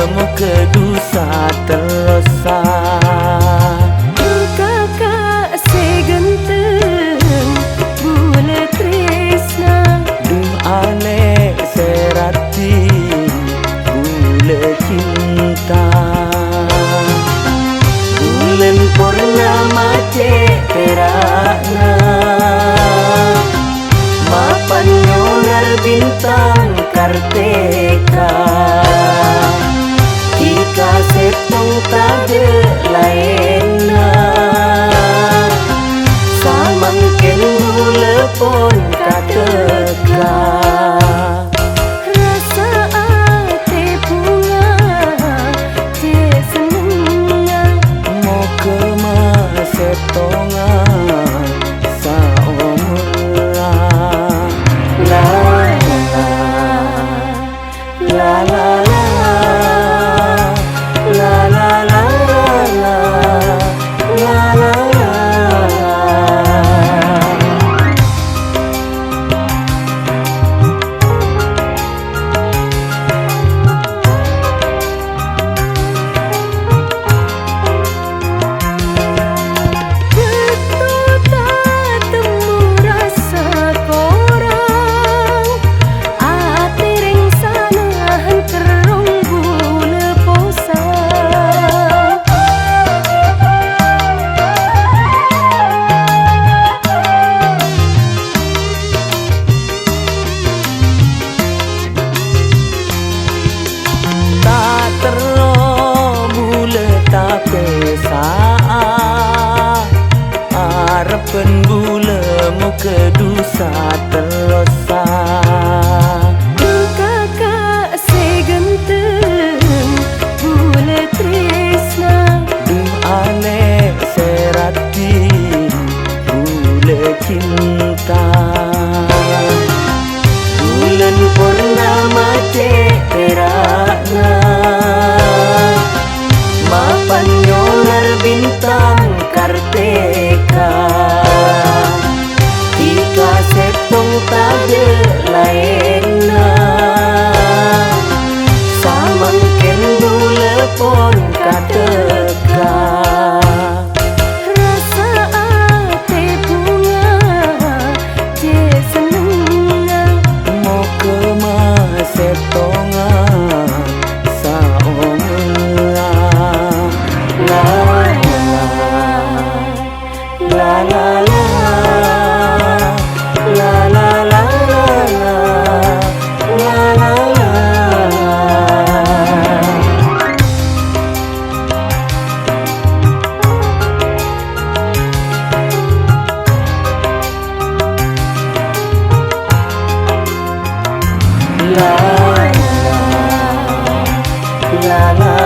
Bulemu kedusa terlosa Kakak segenteng bule tresna ale serati bule cinta bulan purnama ceterana mapan nyonar bintang karteka jika setong tade lainna samangken bule pon kateka rasa ate bunga je senengna mau kemas setonga saomula la la la la la la Harapan bulemu kedusa terlosa Kakak segenteng bule tresna ale serati bule cinta bulan purnama ceterana mapan nyonar bintang karteka jika setong tade lainna samangken bule pon kateka rasa ate bunga je senengna mau kemas setonga saomula la la la la la la la la la